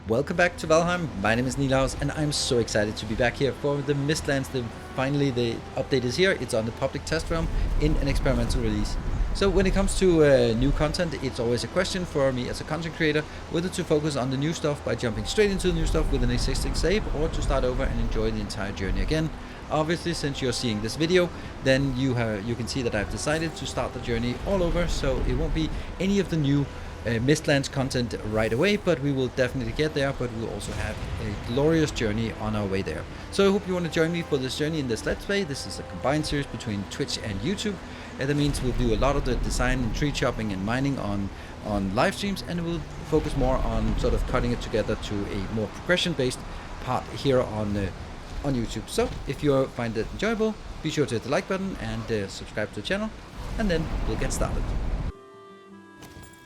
Welcome back to Valheim. My name is Nilaus and I'm so excited to be back here for the Mistlands. Finally the update is here. It's on the public test realm in an experimental release. So when it comes to new content, it's always a question for me as a content creator whether to focus on the new stuff by jumping straight into the new stuff with an existing save, or to start over and enjoy the entire journey again. Obviously, since you're seeing this video, then you can see that I've decided to start the journey all over, so it won't be any of the new Mistlands content right away, but we will definitely get there. But we'll also have a glorious journey on our way there. So I hope you want to join me for this journey in this Let's Play. This is a combined series between Twitch and YouTube. That means we'll do a lot of the design and tree chopping and mining on live streams, and we'll focus more on sort of cutting it together to a more progression based part here on YouTube. So if you find it enjoyable, be sure to hit the like button and subscribe to the channel, and then we'll get started.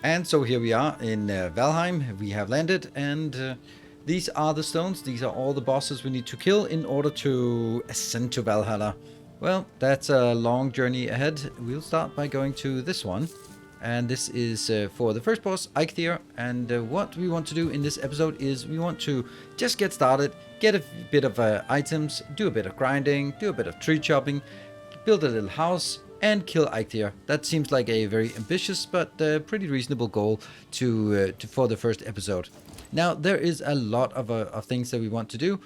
And so here we are in Valheim. We have landed, and these are the stones. These are all the bosses we need to kill in order to ascend to Valhalla. Well, that's a long journey ahead. We'll start by going to this one. And this is for the first boss, Eikthyr. And what we want to do in this episode is we want to just get started, get a bit of items, do a bit of grinding, do a bit of tree chopping, build a little house, and kill Eikthyr. That seems like a very ambitious but pretty reasonable goal for the first episode. Now, there is a lot of things that we want to do.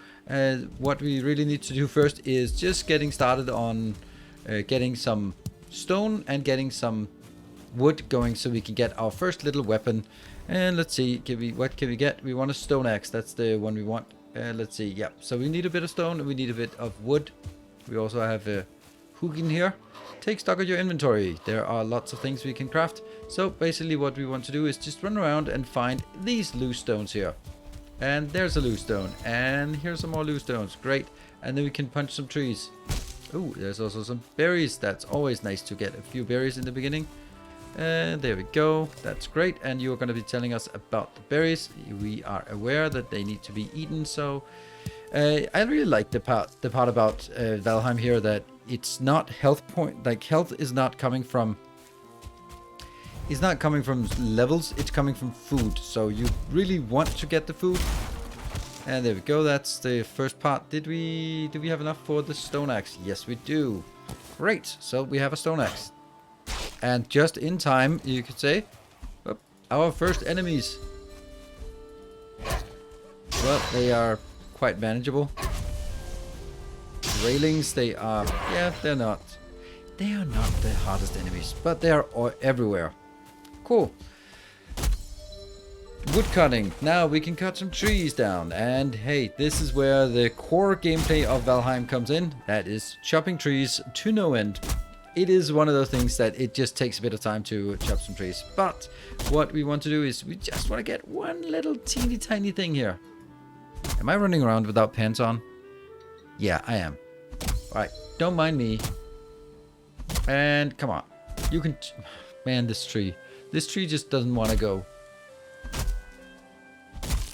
What we really need to do first is just getting started on getting some stone and getting some wood going, so we can get our first little weapon. And let's see, what can we get? We want a stone axe. That's the one we want. Let's see. Yeah, so we need a bit of stone and we need a bit of wood. We also have a hook in here. Take stock of your inventory. There are lots of things we can craft. So basically what we want to do is just run around and find these loose stones here. And there's a loose stone. And here's some more loose stones. Great. And then we can punch some trees. Oh, there's also some berries. That's always nice to get a few berries in the beginning. And there we go. That's great. And you're going to be telling us about the berries. We are aware that they need to be eaten. So I really like the part about Valheim here, that it's not health point, like health is not coming from levels, it's coming from food. So you really want to get the food. And there we go. That's the first part. Do we have enough for the stone axe? Yes, we do. Great. So we have a stone axe. And just in time, you could say, our first enemies. Well, they are quite manageable. Railings, they are not the hardest enemies, but they are everywhere. Cool. Wood cutting. Now we can cut some trees down, and hey, this is where the core gameplay of Valheim comes in. That is chopping trees to no end. It is one of those things that it just takes a bit of time to chop some trees, but what we want to do is we just want to get one little teeny tiny thing here. Am I running around without pants on? Yeah, I am. Alright, don't mind me. And come on. You can... Man, this tree. This tree just doesn't want to go.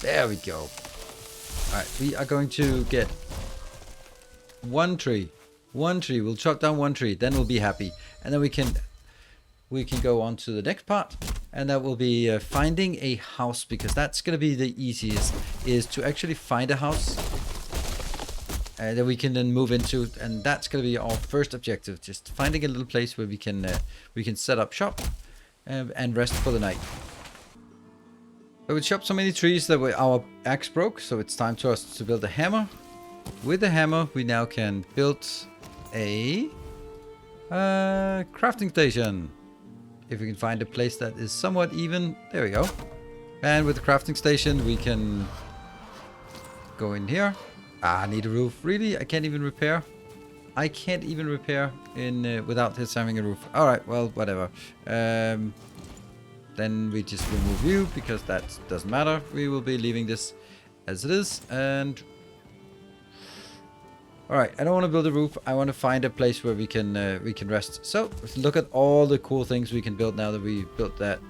There we go. Alright, we are going to get one tree. One tree. We'll chop down one tree. Then we'll be happy. And then we can go on to the next part. And that will be finding a house, because that's going to be the easiest, is to actually find a house that we can then move into, and that's going to be our first objective, just finding a little place where we can set up shop and rest for the night. But we chopped so many trees that our axe broke, so it's time for us to build a hammer. With the hammer, we now can build a crafting station. If we can find a place that is somewhat even. There we go. And with the crafting station, we can go in here. I need a roof. Really? I can't even repair? I can't even repair without this having a roof. Alright, well, whatever. Then we just remove you, because that doesn't matter. We will be leaving this as it is. And alright, I don't want to build a roof. I want to find a place where we can rest. So look at all the cool things we can build now that we built that.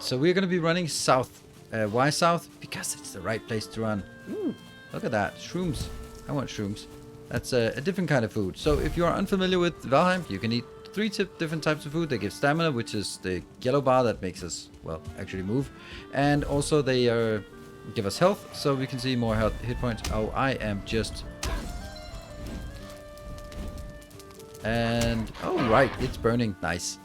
So we're going to be running south. Why south? Because it's the right place to run. Ooh, look at that. Shrooms. I want shrooms. That's a different kind of food. So if you are unfamiliar with Valheim, you can eat three different types of food. They give stamina, which is the yellow bar that makes us, well, actually move. And also they give us health, so we can see more health, hit points. Oh, I am just... And, oh, right, it's burning. Nice.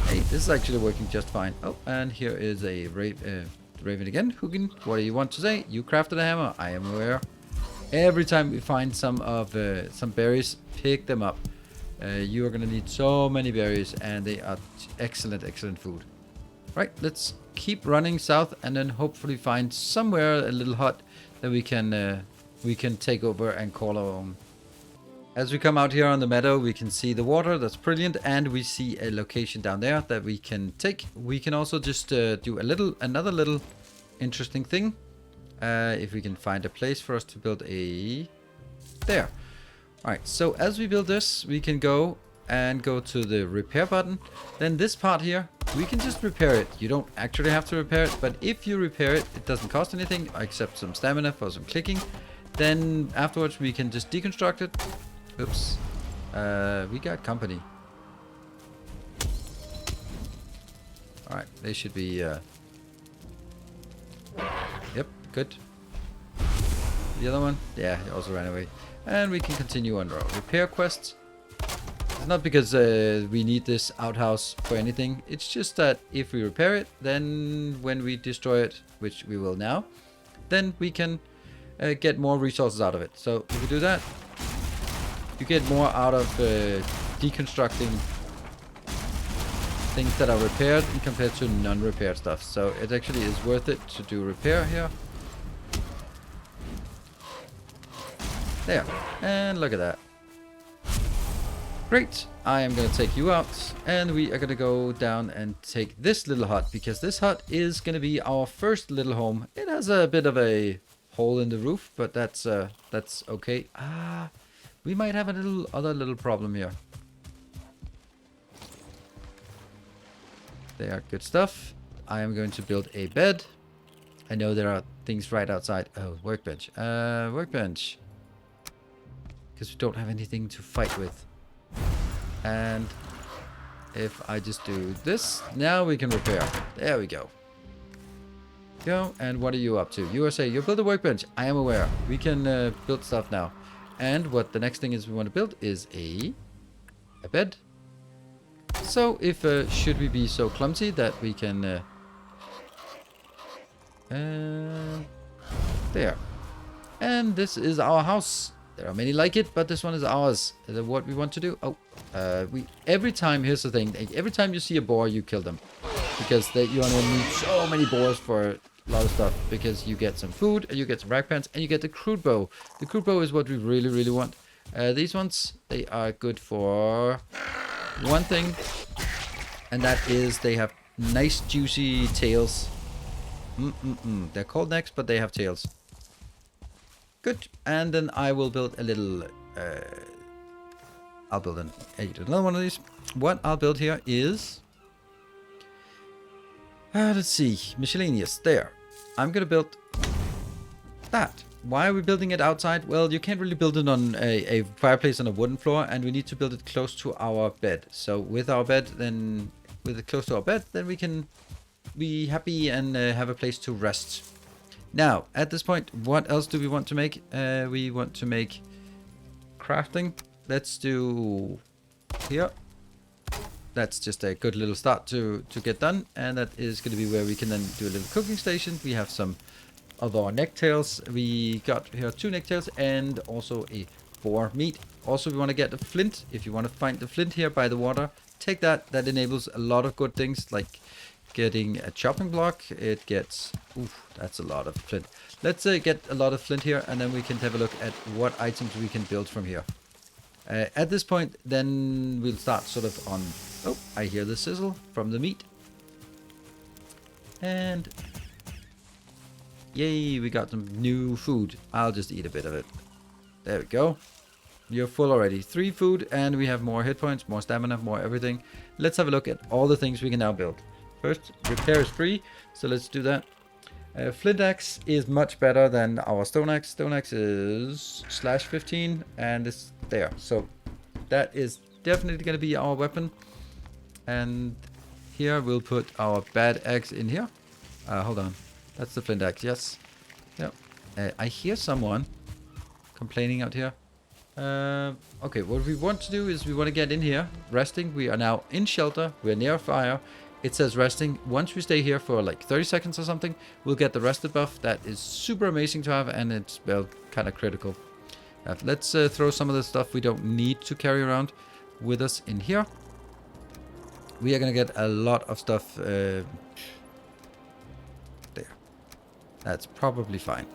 Hey, this is actually working just fine. Oh, and here is a Raven again. Hugin, what do you want to say? You crafted a hammer. I am aware. Every time we find some berries, pick them up. You are going to need so many berries, and they are excellent, excellent food. Right, let's keep running south, and then hopefully find somewhere a little hut that we can take over and call our own. As we come out here on the meadow, we can see the water. That's brilliant, and we see a location down there that we can take. We can also just do another little interesting thing. If we can find a place for us to build a... There. Alright, so as we build this, we can go to the repair button. Then this part here, we can just repair it. You don't actually have to repair it, but if you repair it, it doesn't cost anything except some stamina for some clicking. Then afterwards, we can just deconstruct it. Oops. We got company. Alright, they should be... Yep, good. The other one? Yeah, he also ran away. And we can continue on our repair quests. It's not because we need this outhouse for anything. It's just that if we repair it, then when we destroy it, which we will now, then we can get more resources out of it. So if we do that, you get more out of deconstructing things that are repaired compared to non-repaired stuff. So it actually is worth it to do repair here. There. And look at that. Great. I am going to take you out. And we are going to go down and take this little hut. Because this hut is going to be our first little home. It has a bit of a hole in the roof. But that's okay. We might have a other little problem here. They are good stuff. I am going to build a bed. I know there are things right outside. Oh, workbench. Workbench. Because we don't have anything to fight with. And if I just do this, now we can repair. There we go. Go. And what are you up to? You are saying you build a workbench. I am aware. We can build stuff now. And what the next thing is we want to build is a bed. So if should we be so clumsy that we can there. And this is our house. There are many like it, but this one is ours. What we want to do? Oh, every time. Here's the thing. Every time you see a boar, you kill them, because you only need so many boars for a lot of stuff. Because you get some food, you get some rack pants, and you get the crude bow. The crude bow is what we really, really want. These ones, they are good for one thing, and that is they have nice juicy tails. They're called necks, but they have tails. Good. And then I will build a little I'll build another one of these. What I'll build here is let's see, miscellaneous. There. I'm gonna build that. Why are we building it outside? Well, you can't really build it on a fireplace on a wooden floor, and we need to build it close to our bed. So with our bed, then with it close to our bed, then we can be happy and have a place to rest. Now, at this point, what else do we want to make? We want to make crafting. Let's do here. That's just a good little start to get done, and that is going to be where we can then do a little cooking station. We have some of our necktails. We got here 2 necktails and also a boar meat. Also, we want to get the flint. If you want to find the flint here by the water, take that. That enables a lot of good things, like getting a chopping block. It gets, oof, that's a lot of flint. Let's get a lot of flint here, and then we can have a look at what items we can build from here. At this point, then we'll start sort of on... Oh, I hear the sizzle from the meat. And... yay, we got some new food. I'll just eat a bit of it. There we go. You're full already. 3 food, and we have more hit points, more stamina, more everything. Let's have a look at all the things we can now build. First, repair is free, so let's do that. Flint axe is much better than our stone axe. Stone axe is /15, and it's there. So that is definitely going to be our weapon. And here we'll put our bad axe in here. Hold on. That's the flint axe, yes. Yep. I hear someone complaining out here. Okay, what we want to do is we want to get in here, resting. We are now in shelter. We're near a fire. It says resting. Once we stay here for like 30 seconds or something, we'll get the rested buff. That is super amazing to have, and it's, well, kind of critical. Let's throw some of the stuff we don't need to carry around with us in here. We are going to get a lot of stuff there. That's probably fine.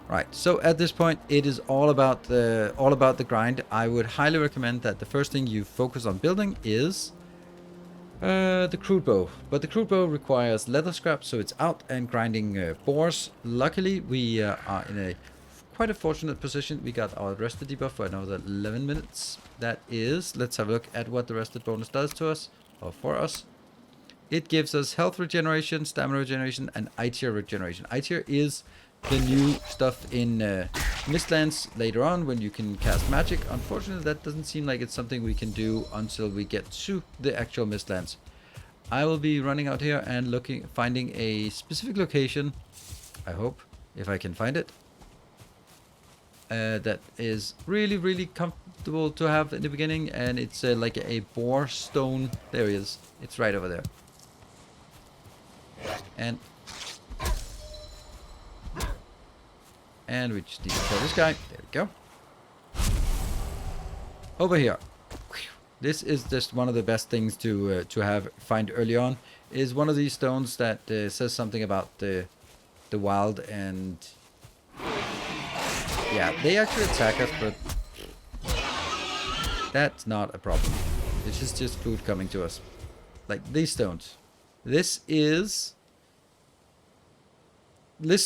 Right, so at this point, it is all about the grind. I would highly recommend that the first thing you focus on building is the crude bow. But the crude bow requires leather scrap, so it's out and grinding boars. Luckily, we are in a quite a fortunate position. We got our rested debuff for another 11 minutes. That is, let's have a look at what the rested bonus does to us, or for us. It gives us health regeneration, stamina regeneration, and Eikthyr regeneration. Eikthyr is the new stuff in Mistlands later on when you can cast magic. Unfortunately, that doesn't seem like it's something we can do until we get to the actual Mistlands. I will be running out here and finding a specific location, I hope, if I can find it, that is really, really comfortable to have in the beginning, and it's like a boar stone. There he is. It's right over there. And we just need to kill this guy. There we go. Over here. This is just one of the best things to find early on. Is one of these stones that says something about the wild, and yeah, they actually attack us, but that's not a problem. It's just food coming to us. Like these stones. This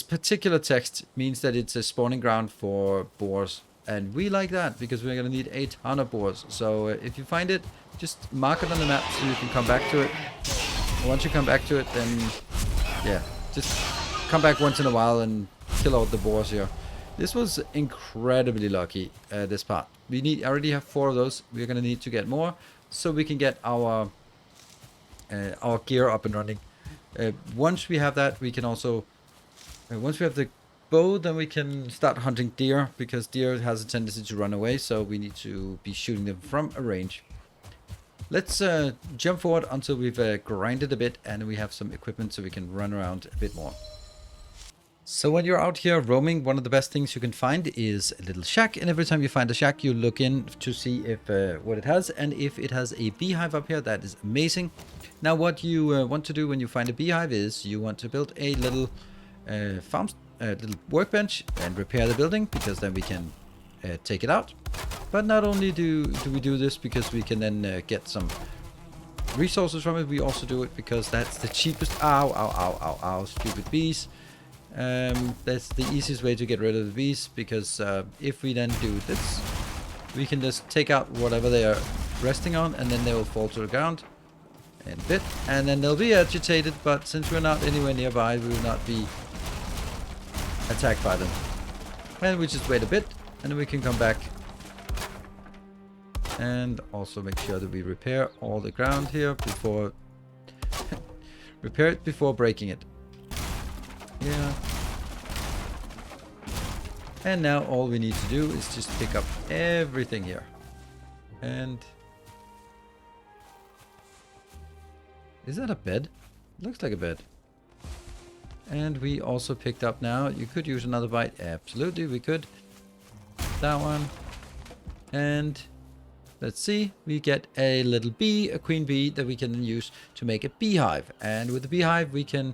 particular text means that it's a spawning ground for boars, and we like that because we're going to need a ton of boars. So if you find it, just mark it on the map so you can come back to it. Once you come back to it, then yeah, just come back once in a while and kill out the boars here. This was incredibly lucky, this part. We already have 4 of those. We're going to need to get more so we can get our gear up and running. Once we have that, we can also once we have the bow, then we can start hunting deer, because deer has a tendency to run away, so we need to be shooting them from a range. Let's jump forward until we've grinded a bit and we have some equipment so we can run around a bit more. So when you're out here roaming, one of the best things you can find is a little shack, and every time you find a shack, you look in to see if what it has, and if it has a beehive up here, that is amazing. Now what you want to do when you find a beehive is you want to build a little little workbench and repair the building, because then we can take it out. But not only do we do this because we can then get some resources from it, we also do it because that's the cheapest. Ow, ow, ow, ow, ow, stupid bees. That's the easiest way to get rid of the bees, because if we then do this, we can just take out whatever they are resting on, and then they will fall to the ground and bit, and then they'll be agitated, but since we're not anywhere nearby, we will not be attacked by them. And we just wait a bit, and then we can come back and also make sure that we repair all the ground here before repair it before breaking it. Yeah. And now all we need to do is just pick up everything here. And is that a bed? Looks like a bed. And we also picked up now. You could use another bite. Absolutely, we could. That one. And let's see. We get a little bee, a queen bee, that we can then use to make a beehive. And with the beehive, we can,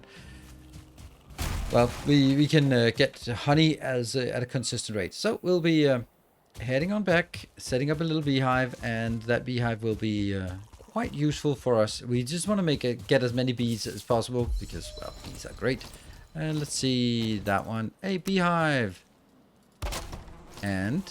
well, we can get honey as at a consistent rate. So we'll be heading on back, setting up a little beehive, and that beehive will be quite useful for us. We just want to get as many bees as possible because, well, bees are great. And let's see that one. A beehive. And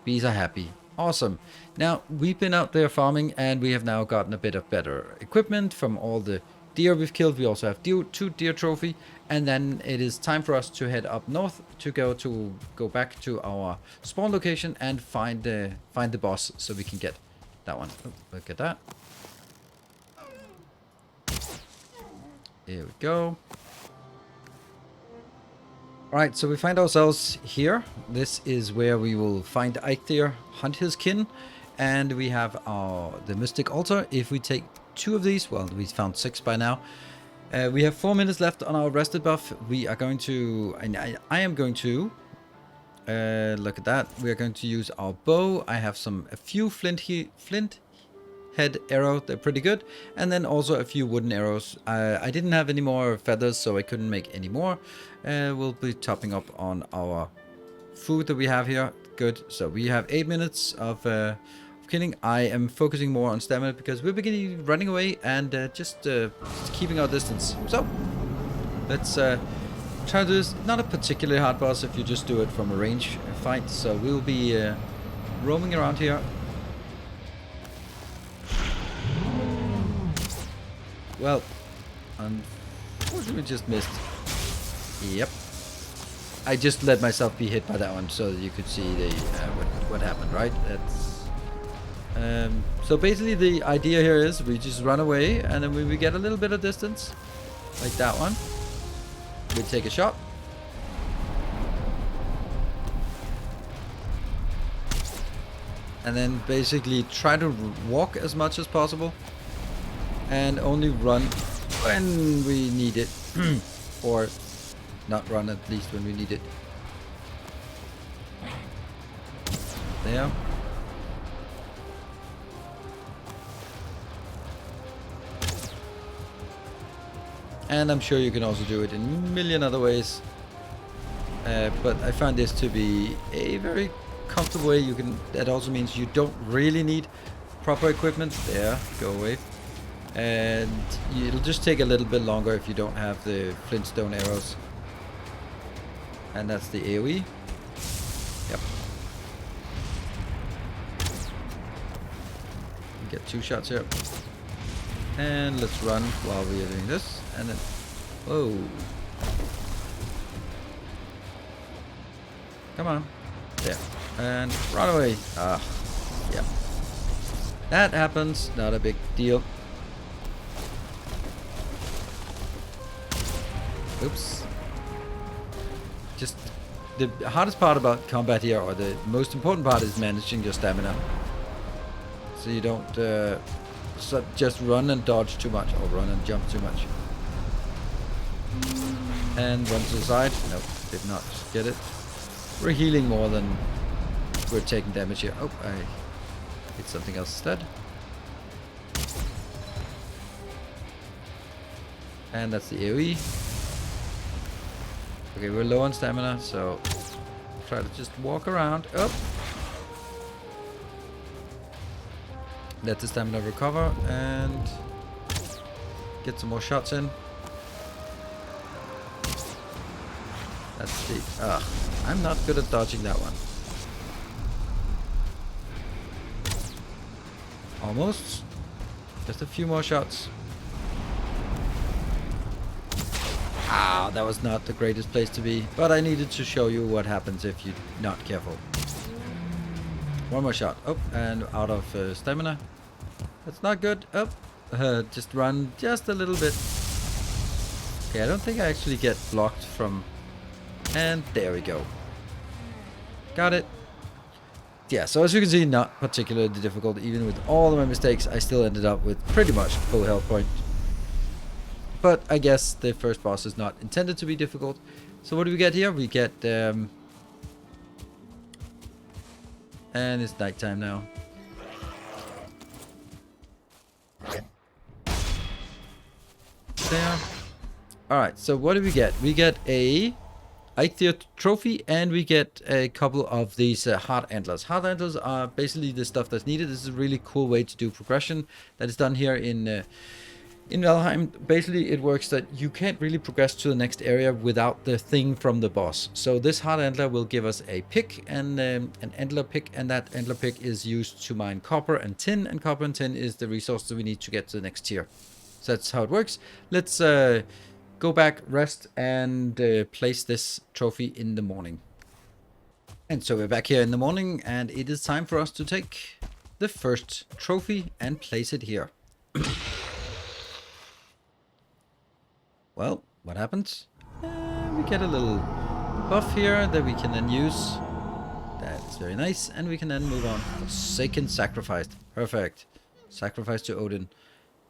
bees are happy. Awesome. Now, we've been out there farming, and we have now gotten a bit of better equipment from all the deer we've killed. We also have 2 deer trophy, and then it is time for us to head up north to go back to our spawn location and find the boss so we can get that one. Oh, look at that. Here we go. Alright, so we find ourselves here. This is where we will find Eikthyr, hunt his kin, and we have the Mystic Altar. If we take 2 of these, well, we found 6 by now. We have 4 minutes left on our rested buff. We are going to, I am going to, look at that. We are going to use our bow. I have a few flint head arrow, they're pretty good, and then also a few wooden arrows. I didn't have any more feathers, so I couldn't make any more. We'll be topping up on our food that we have here. Good, so we have 8 minutes of killing. I am focusing more on stamina because we're beginning running away and just keeping our distance. So let's try to do this. Not a particularly hard boss if you just do it from a range fight, so we'll be roaming around here. Well, unfortunately just missed. Yep. I just let myself be hit by that one so that you could see the what happened, right? That's so basically the idea here is we just run away, and then when we get a little bit of distance, like that one, we take a shot. And then basically try to walk as much as possible. And only run when we need it. Or not run at least when we need it. There. And I'm sure you can also do it in a million other ways. But I find this to be a very comfortable way. That also means you don't really need proper equipment. There, go away. And it'll just take a little bit longer if you don't have the flintstone arrows. And that's the AoE. Yep. Get 2 shots here. And let's run while we are doing this. And then, whoa. Come on. There. And run away. Ah, yeah. That happens. Not a big deal. Oops. Just the hardest part about combat here, or the most important part, is managing your stamina. So you don't just run and dodge too much, or run and jump too much. And run to the side. Nope, did not get it. We're healing more than we're taking damage here. Oh, I hit something else instead. And that's the AoE. Okay, we're low on stamina, so try to just walk around. Up. Let the stamina recover and get some more shots in. That's the... I'm not good at dodging that one. Almost. Just a few more shots. Ah, that was not the greatest place to be, but I needed to show you what happens if you're not careful. One more shot. Oh, and out of stamina. That's not good. Oh, just run just a little bit. Okay, I don't think I actually get blocked from... And there we go. Got it. Yeah, so as you can see, not particularly difficult. Even with all of my mistakes, I still ended up with pretty much full health point. But I guess the first boss is not intended to be difficult. So what do we get here? We get... and it's nighttime now. There. Alright, so what do we get? We get a Eikthyr trophy, and we get a couple of these heart antlers. Heart antlers are basically the stuff that's needed. This is a really cool way to do progression that is done here in Valheim. Basically, it works that you can't really progress to the next area without the thing from the boss. So this heart antler will give us a pick, and an antler pick, and that antler pick is used to mine copper and tin, and copper and tin is the resource that we need to get to the next tier. So that's how it works. Let's go back, rest, and place this trophy in the morning. And so we're back here in the morning, and it is time for us to take the first trophy and place it here. Well, what happens? We get a little buff here that we can then use. That's very nice. And we can then move on. Forsaken sacrificed. Perfect. Sacrifice to Odin.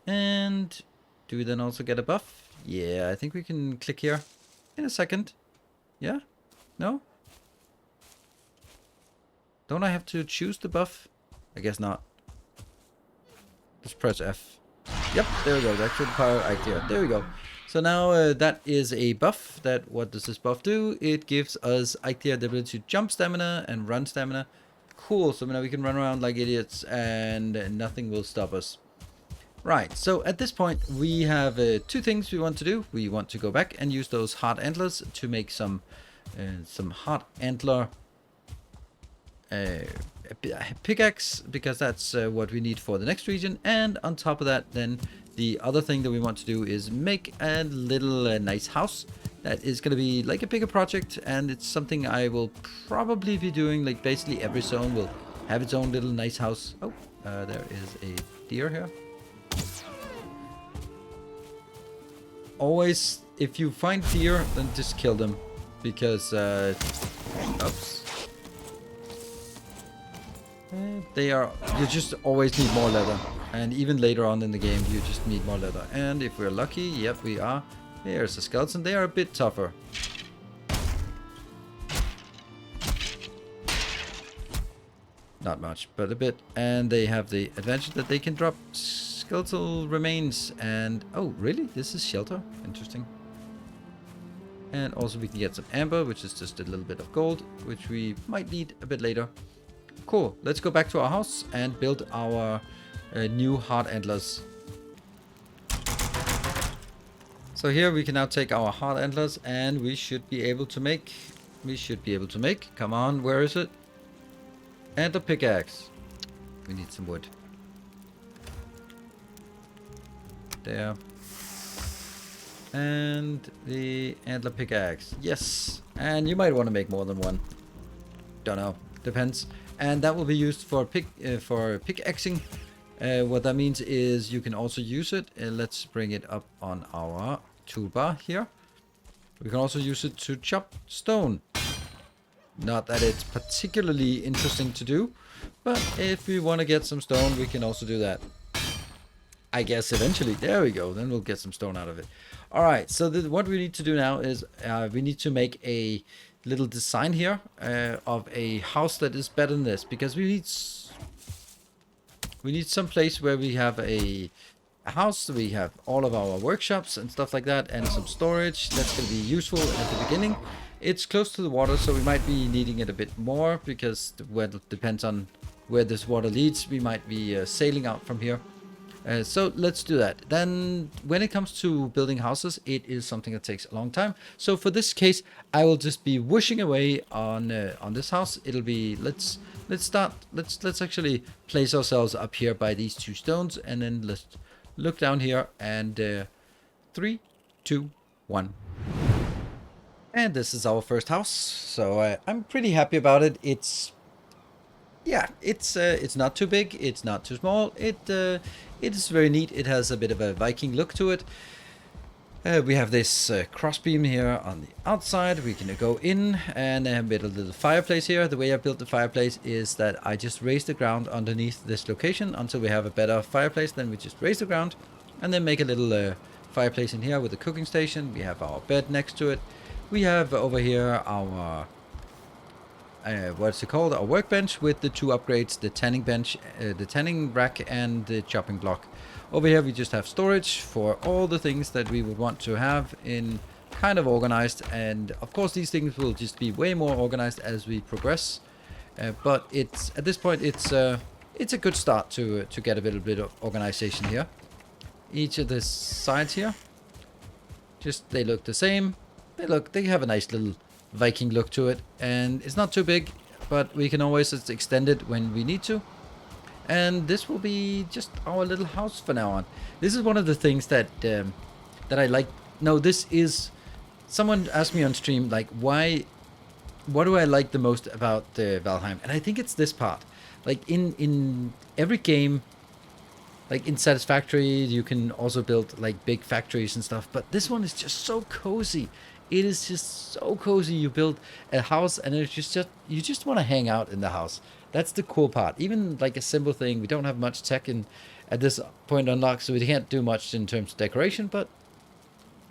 And do we then also get a buff? Yeah, I think we can click here in a second. Yeah? No? Don't I have to choose the buff? I guess not. Just press F. Yep, there we go. That should power Eikthyr. There we go. So now that is a buff. What does this buff do? It gives us Eikthyr the ability to jump stamina and run stamina. Cool. So now we can run around like idiots and nothing will stop us. Right. So at this point we have two things we want to do. We want to go back and use those hard antlers to make some hard antler pickaxe, because that's what we need for the next region. And on top of that, then the other thing that we want to do is make a little nice house that is going to be like a bigger project, and it's something I will probably be doing. Like basically every zone will have its own little nice house. Oh, there is a deer here. Always, if you find deer, then just kill them, because oops. You just always need more leather, and even later on in the game you just need more leather. And if we're lucky, yep we are, here's a skeleton. They are a bit tougher. Not much, but a bit. And they have the advantage that they can drop skeletal remains. And oh really, this is shelter, interesting. And also we can get some amber, which is just a little bit of gold, which we might need a bit later. Cool, let's go back to our house and build our new hard antlers. So here we can now take our hard antlers and we should be able to make, come on, where is it? Antler pickaxe. We need some wood. There. And the antler pickaxe, yes. And you might want to make more than one. Don't know, depends. And that will be used for pickaxing. What that means is you can also use it. Let's bring it up on our toolbar here. We can also use it to chop stone. Not that it's particularly interesting to do, but if we want to get some stone, we can also do that. I guess eventually. There we go. Then we'll get some stone out of it. All right. So what we need to do now is we need to make a little design here of a house that is better than this, because we need some place where we have a house. We have all of our workshops and stuff like that, and some storage. That's going to be useful at the beginning. It's close to the water, so we might be needing it a bit more, because it depends on where this water leads. We might be sailing out from here. So let's do that. Then when it comes to building houses, it is something that takes a long time. So for this case, I will just be whooshing away on this house. It'll be, let's actually place ourselves up here by these two stones, and then let's look down here, and 3, 2, 1. And this is our first house. So I'm pretty happy about it. It's not too big, it's not too small. It is very neat. It has a bit of a Viking look to it. We have this crossbeam here on the outside. We can go in, and I have built a little fireplace here. The way I built the fireplace is that I just raise the ground underneath this location until we have a better fireplace. Then we just raise the ground and then make a little fireplace in here with a cooking station. We have our bed next to it. We have over here our what's it called? Our workbench with the two upgrades, the tanning bench, the tanning rack, and the chopping block. Over here we just have storage for all the things that we would want to have in kind of organized, and of course these things will just be way more organized as we progress. But it's at this point it's a good start to get a little bit of organization here. Each of the sides here, they look the same. They have a nice little Viking look to it, and it's not too big, but we can always just extend it when we need to. And this will be just our little house for now on. This is one of the things that I like. No, this is, someone asked me on stream, like, what do I like the most about Valheim? And I think it's this part. like in every game, like in Satisfactory, you can also build like big factories and stuff. But this one is just so cozy. It is just so cozy. You build a house, and it's just you just want to hang out in the house. That's the cool part. Even like a simple thing. We don't have much tech in at this point unlocked, so we can't do much in terms of decoration. But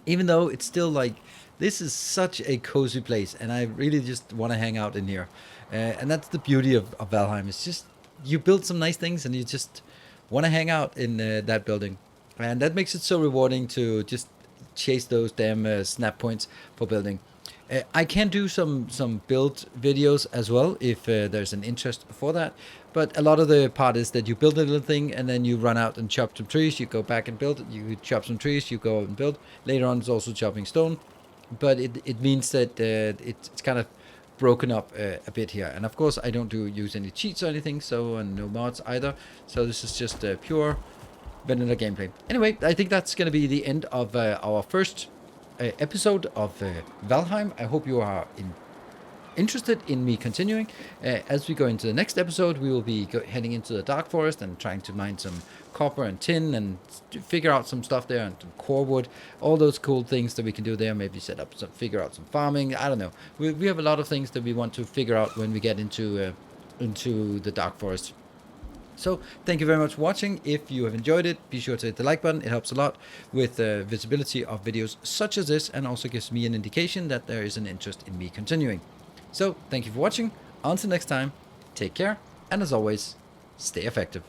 even though it's still like, this is such a cozy place, and I really just want to hang out in here. And that's the beauty of Valheim. It's just, you build some nice things, and you just want to hang out in that building, and that makes it so rewarding to just chase those damn snap points for building. I can do some build videos as well if there's an interest for that, but a lot of the part is that you build a little thing and then you run out and chop some trees, you go back and build, you chop some trees, you go and build. Later on it's also chopping stone, but it means that it's kind of broken up a bit here. And of course I don't use any cheats or anything, so, and no mods either, so this is just pure vanilla gameplay. Anyway, I think that's going to be the end of our first episode of Valheim. I hope you are interested in me continuing. As we go into the next episode, we will be heading into the dark forest and trying to mine some copper and tin and figure out some stuff there, and some core wood, all those cool things that we can do there. Maybe set up some, figure out some farming. I don't know. We have a lot of things that we want to figure out when we get into the dark forest. So thank you very much for watching. If you have enjoyed it, be sure to hit the like button. It helps a lot with the visibility of videos such as this, and also gives me an indication that there is an interest in me continuing. So thank you for watching. Until next time, take care, and as always, stay effective.